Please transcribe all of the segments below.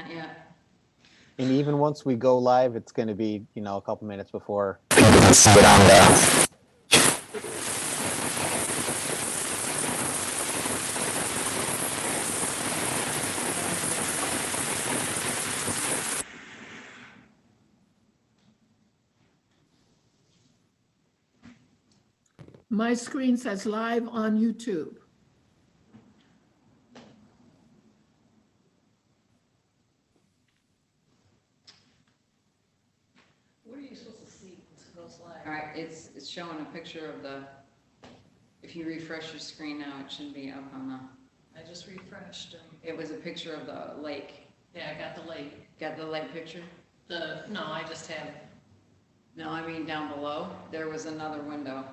yet. And even once we go live, it's going to be, you know, a couple minutes before. My screen says live on YouTube. What are you supposed to see once it goes live? All right, it's showing a picture of the, if you refresh your screen now, it should be up on the, I just refreshed and, it was a picture of the lake. yeah, I got the lake. Got the lake picture? No, I just have, No, I mean down below, there was another window.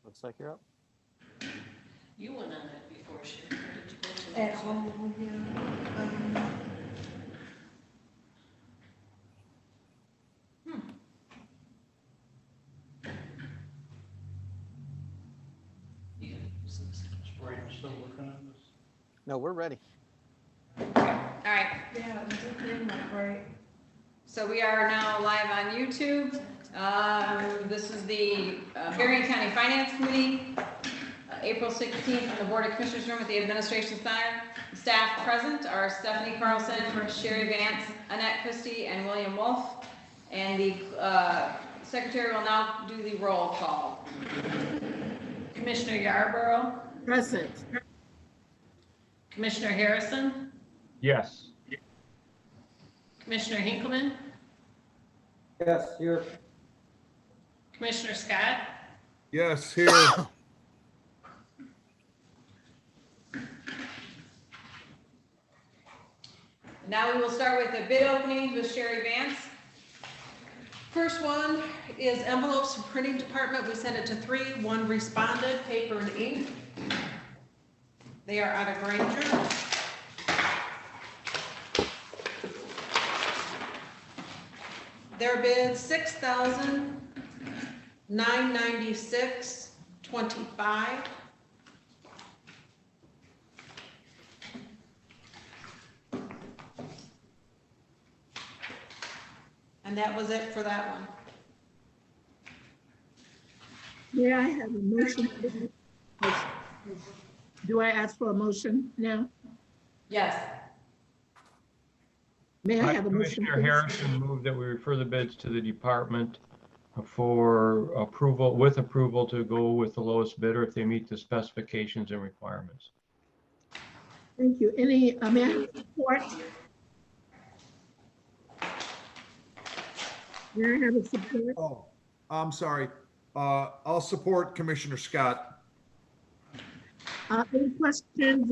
Looks like you're up. you went on it before she, or did you go to At it? home, yeah. Yeah. Right, still working on this? No, we're ready. All right, Yeah, it didn't look right. so we are now live on YouTube. This is the Berrien County Finance Committee, April 16th in the Board of Commissioners room at the Administration Center. Staff present are Stephanie Carlson, Sherry Vance, Annette Christie, and William Wolf. And the secretary will now do the roll call. Commissioner Yarborough, Present. Commissioner Harrison, Yes. Commissioner Hinkleman, Yes, here. Commissioner Scott, Yes, here. Now we will start with the bid openings with Sherry Vance. First one is envelopes from printing department. We sent it to 3. 1 responded, paper and ink. They are out of Granger. Their bid $6,996.25. And that was it for that one. May I have a motion? Do I ask for a motion now? Yes. May I have a motion? Commissioner please? Harrison moved that we refer the bids to the department for approval, with approval to go with the lowest bidder if they meet the specifications and requirements. Thank you. Any, may I have support? May I have a support? Oh, I'm sorry. I'll support Commissioner Scott. Any questions?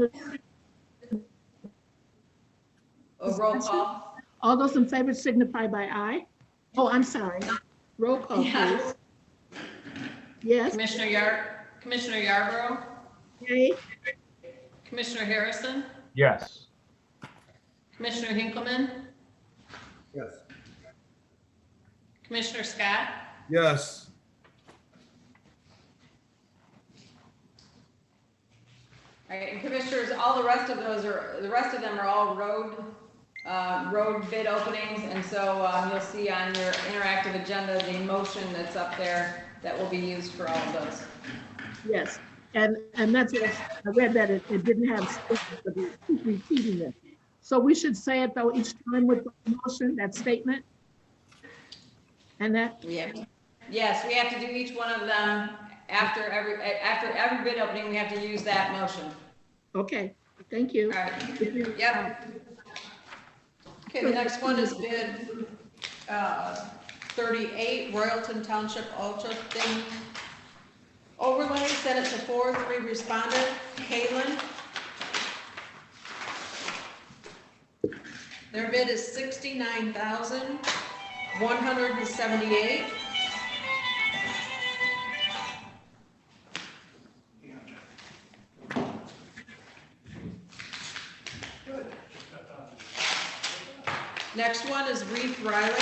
A roll call. All those in favor signify by aye. Oh, I'm sorry. Roll call, Yeah. please. Yes, Commissioner Yarborough, yay. Commissioner Harrison, Yes. Commissioner Hinkleman, Yes. Commissioner Scott, Yes. All right, and commissioners, all the rest of those are, the rest of them are all road bid openings. And so you'll see on your interactive agenda, the motion that's up there that will be used for all of those. Yes, and that's what I read, that it didn't have spaces, but it keep repeating it. So we should say it though each time with the motion, that statement. And that, Yeah. Yes, we have to do each one of them after every bid opening, we have to use that motion. okay, thank you. All right. Yep. Okay, the next one is bid 38, Royalton Township Ultra Thing Overlay. Sent it to 4. 3 responded, Kalen. Their bid is $69,178. Next one is Reeve Riley.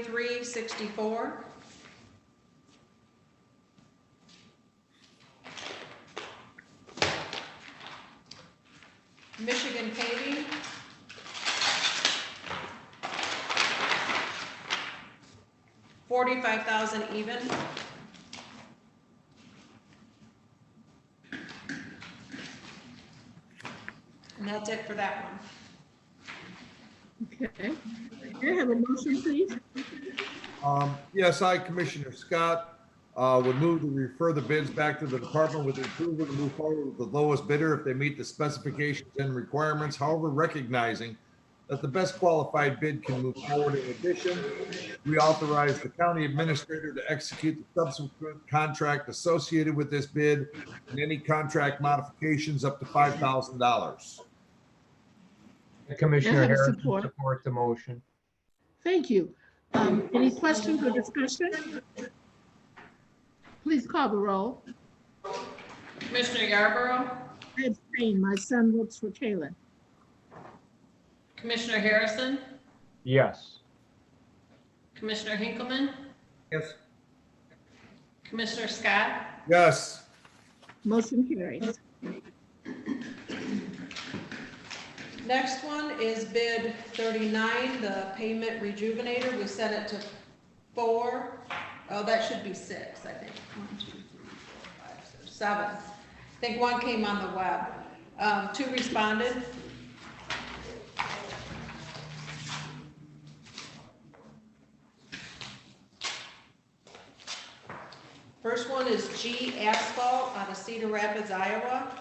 $55,033.64. Michigan Paving. $45,000 even. And that's it for that one. Okay. May I have a motion, please? Yes, I, Commissioner Scott, would move to refer the bids back to the department with approval to move forward with the lowest bidder if they meet the specifications and requirements. However, recognizing that the best qualified bid can move forward. In addition, we authorize the county administrator to execute the subsequent contract associated with this bid and any contract modifications up to $5,000. Commissioner I have a Harrison support. support the motion. Thank you. Any questions or discussion? Please call the roll. Commissioner Yarborough, I abstain. My son works for Kalen. Commissioner Harrison, Yes. Commissioner Hinkleman, Yes. Commissioner Scott, Yes. Motion carries. Next one is bid 39, the pavement rejuvenator. We sent it to 4. Oh, that should be 6, I think. 1, 2, 3, 4, 5, 6, 7. I think 1 came on the web. 2 responded. First one is G Asphalt out of Cedar Rapids, Iowa.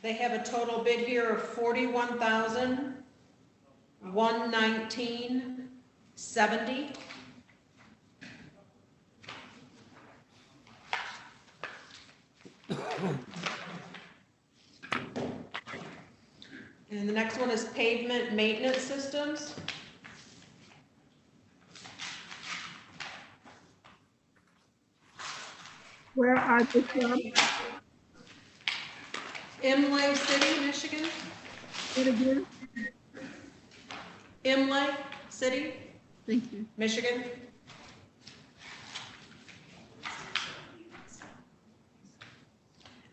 They have a total bid here of $41,119.70. And the next one is pavement maintenance systems. Where are they from? Imlay City, Michigan. Say it again. Imlay City, Thank you. Michigan.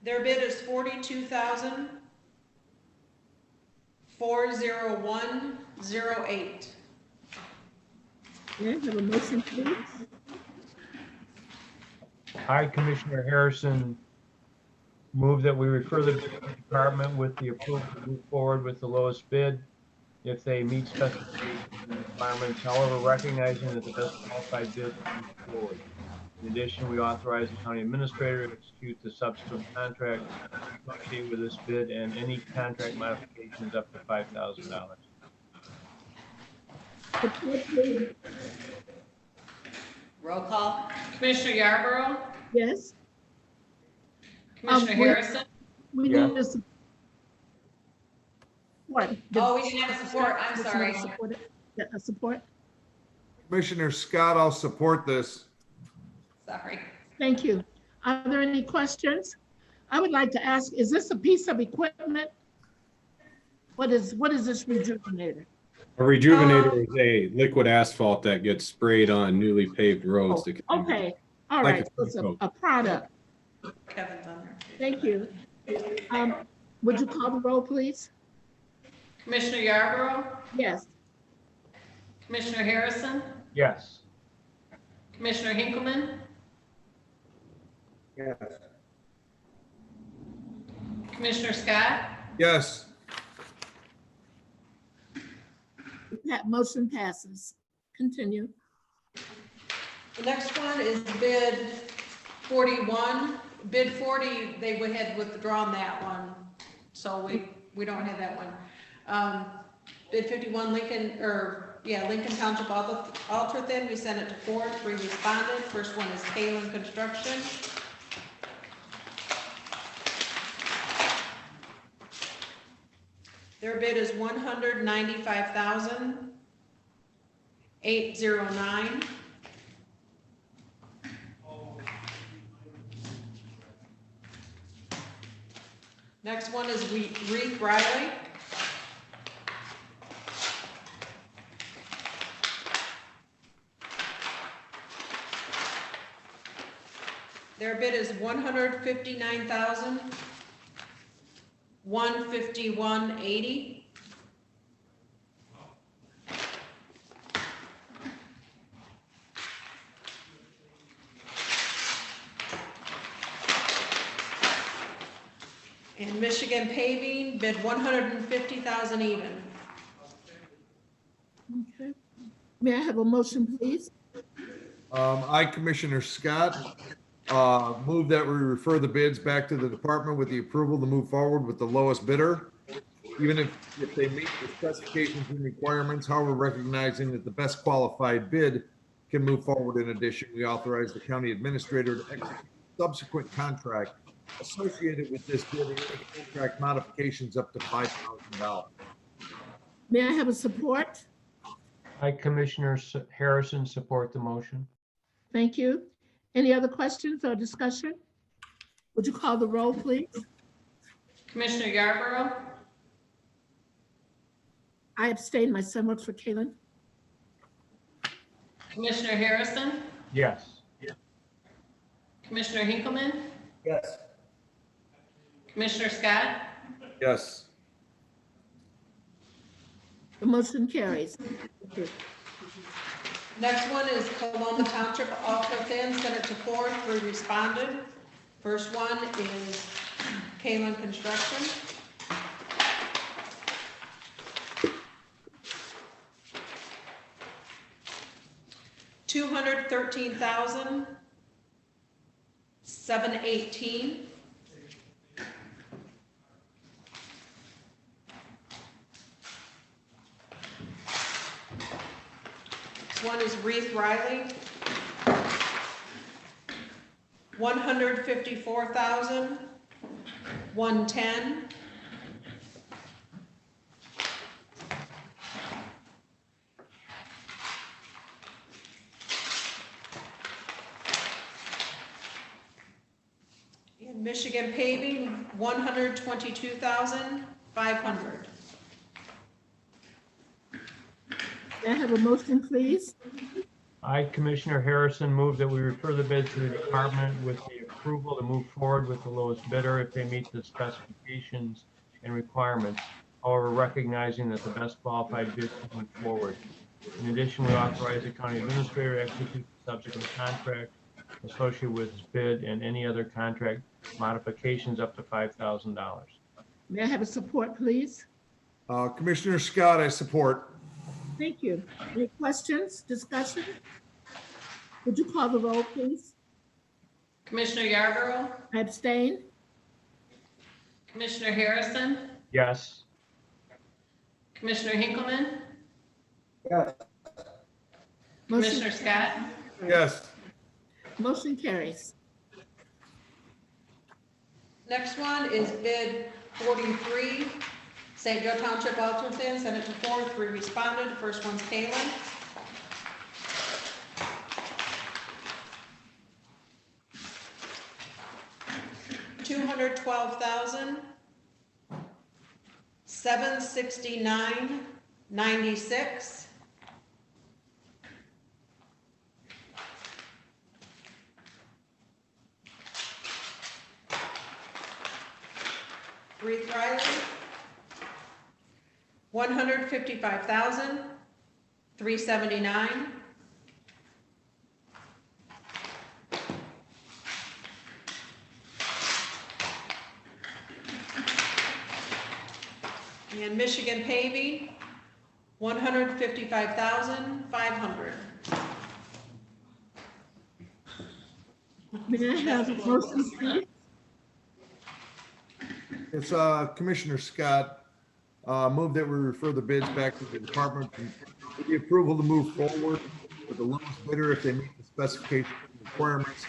Their bid is $42,401.08. May I have a motion, please? I, Commissioner Harrison, move that we refer the department with the approval to move forward with the lowest bid if they meet specifications and requirements, however, recognizing that the best qualified bid will move forward. In addition, we authorize the county administrator to execute the subsequent contract associated with this bid and any contract modifications up to $5,000. Support, please. roll call. Commissioner Yarborough, Yes, Commissioner wait. Harrison. we Yeah. need a support. What? Oh, we didn't have a support, I'm Did you sorry. support it? Yeah, a support? Commissioner Scott, I'll support this. Sorry. Thank you. Are there any questions? I would like to ask, is this a piece of equipment? What is this rejuvenator? A rejuvenator is a liquid asphalt that gets sprayed on newly paved roads. to Oh, okay, all Like right, a so it's coat. a product. Kevin's on there. Thank you. Would you call the roll, please? Commissioner Yarborough, Yes. Commissioner Harrison, Yes. Commissioner Hinkleman, Yes. Commissioner Scott, Yes. That motion passes. Continue. The next one is bid 41. Bid 40, they had withdrawn that one, so we don't have that one. Bid 51, Lincoln Township Ultra Thin, we sent it to 4, 3 responded. First one is Kalen Construction. Their bid is $195,809. Next one is Reeve Riley. Their bid is $159,151.80. And Michigan Paving bid $150,000 even. Okay. May I have a motion, please? I, Commissioner Scott, move that we refer the bids back to the department with the approval to move forward with the lowest bidder, even if they meet the specifications and requirements, however, recognizing that the best qualified bid can move forward. In addition, we authorize the county administrator to execute subsequent contract associated with this bid, and any contract modifications up to $5,000. May I have a support? I, Commissioner Harrison, support the motion. Thank you. Any other questions or discussion? Would you call the roll, please? Commissioner Yarborough, I abstain. My son works for Kalen. Commissioner Harrison, Yes. Commissioner Hinkleman, Yes. Commissioner Scott, Yes. The motion carries. Thank you. Next one is Coloma Township, Ultra Thin, sent it to 4, 3 responded. First one is Kalen Construction. $213,718. One is Reeve Riley. $154,110. And Michigan Paving, $122,500. May I have a motion, please? I, Commissioner Harrison, move that we refer the bid to the department with the approval to move forward with the lowest bidder if they meet the specifications and requirements, however, recognizing that the best qualified bid can move forward. In addition, we authorize the county administrator to execute the subsequent contract associated with this bid and any other contract modifications up to $5,000. May I have a support, please? Commissioner Scott, I support. Thank you. Any questions, discussion? Would you call the roll, please? Commissioner Yarborough, I abstain. Commissioner Harrison, Yes. Commissioner Hinkleman, Yes. Motion, Commissioner Scott, Yes. motion carries. Next one is bid 43, St. Joe Township, Ultra Thin, sent it to 4, 3 responded. First one's Kalen. $212,769.96. Reeve Riley, $155,379. And Michigan Paving, $155,500. May I have a motion, please? It's Commissioner Scott, move that we refer the bids back to the department with the approval to move forward with the lowest bidder if they meet the specifications and requirements,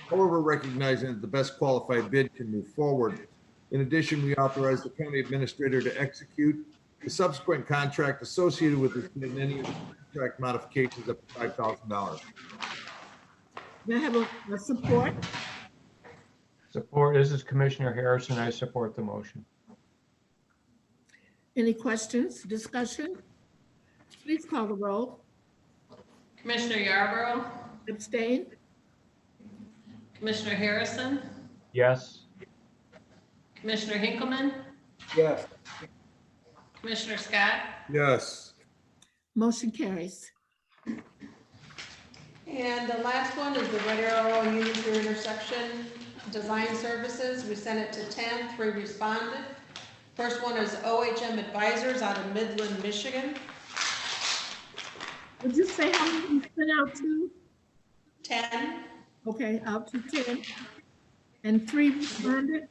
however, recognizing that the best qualified bid can move forward. In addition, we authorize the county administrator to execute the subsequent contract associated with this bid and any contract modifications up to $5,000. May I have a support? Support, this is Commissioner Harrison. I support the motion. Any questions, discussion? Please call the roll. Commissioner Yarborough, Abstain? Commissioner Harrison, Yes. Commissioner Hinkleman, Yes. Commissioner Scott, Yes. Motion carries. And the last one is the Red Arrow Union Through Intersection Design Services. We sent it to 10, 3 responded. First one is OHM Advisors out of Midland, Michigan. Would you say how many you sent out to? 10, Okay, out to 10. And 3 responded?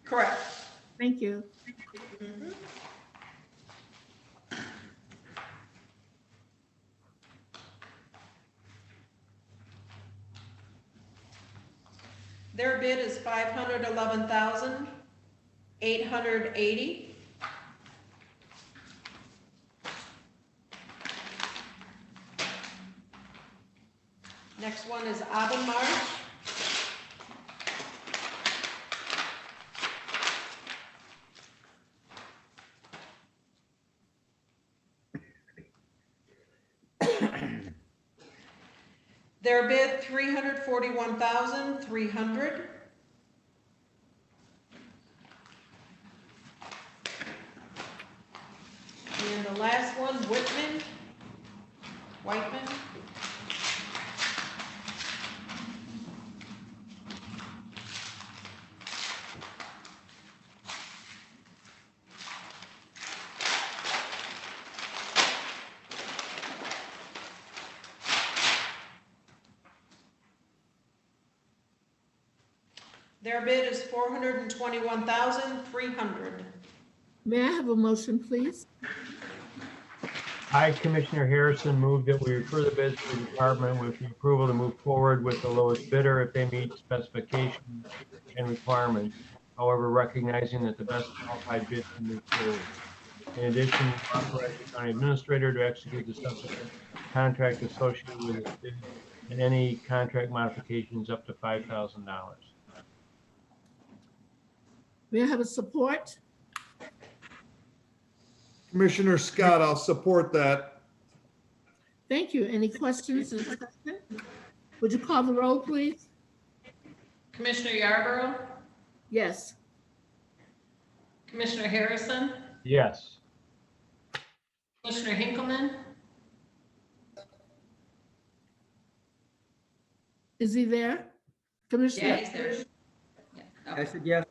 correct. Thank you. Their bid is $511,880. Next one is March. Their bid, $341,300. And the last one, Whitman. Their bid is $421,300. May I have a motion, please? I, Commissioner Harrison, move that we refer the bids to the department with the approval to move forward with the lowest bidder if they meet specifications and requirements. However, recognizing that the best qualified bid can move forward. In addition, authorize the county administrator to execute the subsequent contract associated with this bid and any contract modifications up to $5,000. May I have a support? Commissioner Scott, I'll support that. Thank you. Any questions, discussion? Would you call the roll, please? Commissioner Yarborough, Yes. Commissioner Harrison, Yes. Commissioner Hinkleman, Is he there? yeah, Commissioner? he's there. Yeah. I Oh. said yes.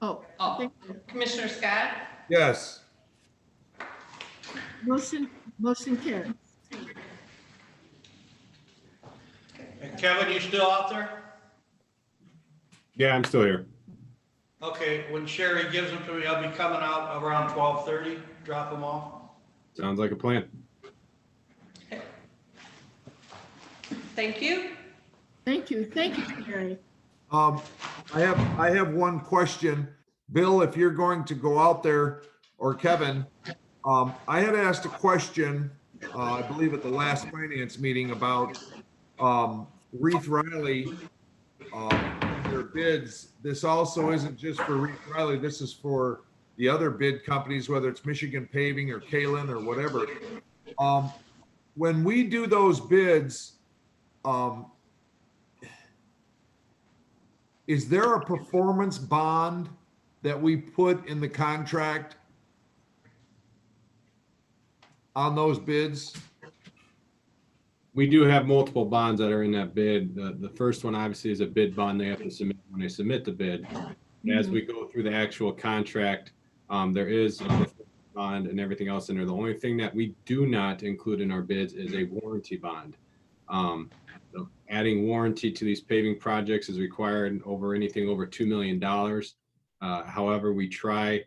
Oh, Oh, thank you. Commissioner Scott, Yes. Motion carries. And Kevin, you still out there? Yeah, I'm still here. Okay, when Sherry gives them to me, I'll be coming out around 12:30, drop them off. Sounds like a plan. Thank you. Thank you, Gary. I have one question. Bill, if you're going to go out there, or Kevin, I had asked a question, I believe at the last finance meeting about, Reith Riley, their bids. This also isn't just for Reith Riley, this is for the other bid companies, whether it's Michigan Paving or Kalen or whatever. When we do those bids, is there a performance bond that we put in the contract on those bids? We do have multiple bonds that are in that bid. The first one obviously is a bid bond they have to submit when they submit the bid. And as we go through the actual contract, there is a bond and everything else in there. The only thing that we do not include in our bids is a warranty bond. Adding warranty to these paving projects is required over anything over $2 million. However, we try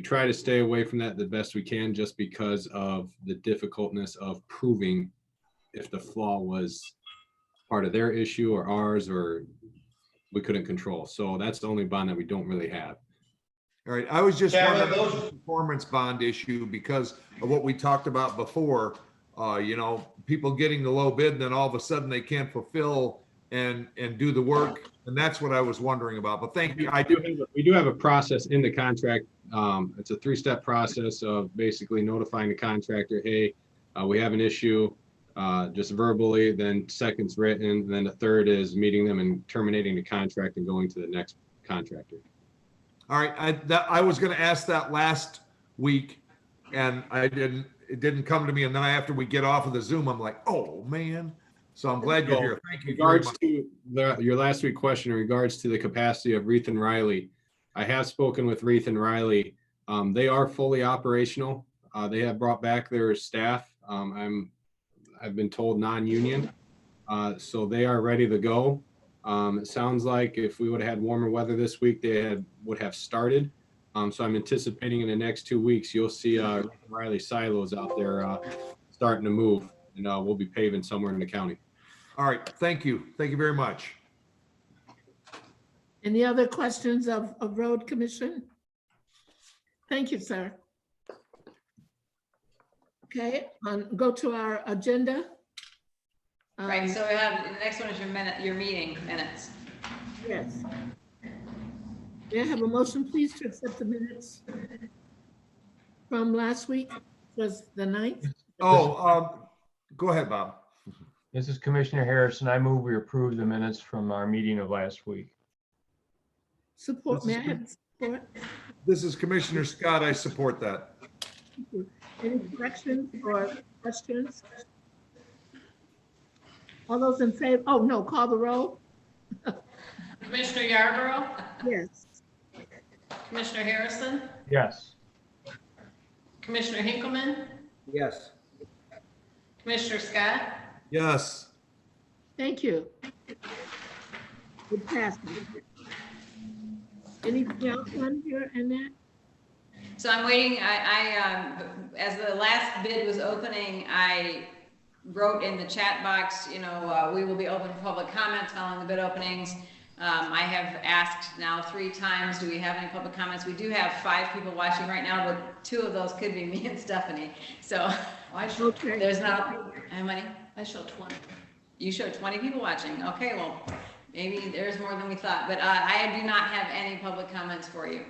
to stay away from that the best we can, just because of the difficultness of proving if the flaw was part of their issue or ours, or we couldn't control. So that's the only bond that we don't really have. All right, I was just Karen, wondering those- about the performance bond issue because of what we talked about before. People getting the low bid and then all of a sudden they can't fulfill and do the work. And that's what I was wondering about, but thank you. We do have a process in the contract. It's a 3-step process of basically notifying the contractor, hey, we have an issue, just verbally, then second's written, then the third is meeting them and terminating the contract and going to the next contractor. All right, I was gonna ask that last week and it didn't come to me. And then after we get off of the Zoom, I'm like, oh, man. So I'm glad you're here. Thank you In very regards much. to your last week question in regards to the capacity of Reith and Riley, I have spoken with Reith and Riley. They are fully operational. They have brought back their staff. I've been told non-union, so they are ready to go. It sounds like if we would have had warmer weather this week, would have started. So I'm anticipating in the next 2 weeks, you'll see Reith and Riley silos out there starting to move, and we'll be paving somewhere in the county. All right, thank you. Thank you very much. Any other questions of Road Commission? Thank you, sir. Okay, go to our agenda. Right, so we have, the next one is your meeting minutes. Yes. May I have a motion, please, to accept the minutes from last week, was the 9th? Go ahead, Bob. This is Commissioner Harrison. I move we approve the minutes from our meeting of last week. Support, may I have support? This is Commissioner Scott. I support that. Any corrections or questions? All those in favor, oh, no, call the roll? Commissioner Yarborough, Yes. Commissioner Harrison, Yes. Commissioner Hinkleman, Yes. Commissioner Scott, Yes. Thank you. It passes. Anything else on here, Annette? So I'm waiting, as the last bid was opening, I wrote in the chat box, we will be open for public comment following the bid openings. I have asked now 3 times, do we have any public comments? We do have 5 people watching right now, but 2 of those could be me and Stephanie. So Okay. there's not, how many? I show 20. You showed 20 people watching. Okay, well, maybe there's more than we thought, but I do not have any public comments for you.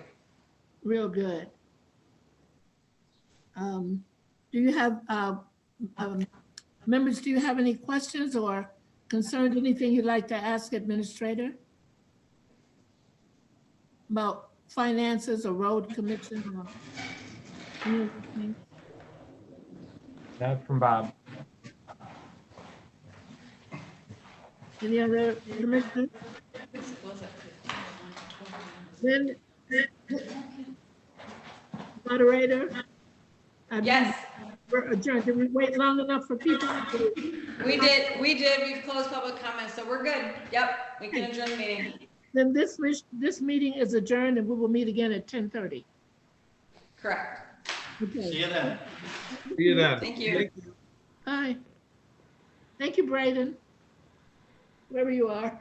Real good. Do you have, members, do you have any questions or concerns, anything you'd like to ask Administrator? About finances or road commission or anything? Not from Bob. Any other commissioners? Then, moderator? Yes, We're adjourned. Did we wait long enough for people? we did. We've closed public comments, so we're good. Yep, we can adjourn the meeting. Then this meeting is adjourned and we will meet again at 10:30. Correct. Okay. See you then. See you then. Thank you. Bye. Thank you, Braden. Wherever you are.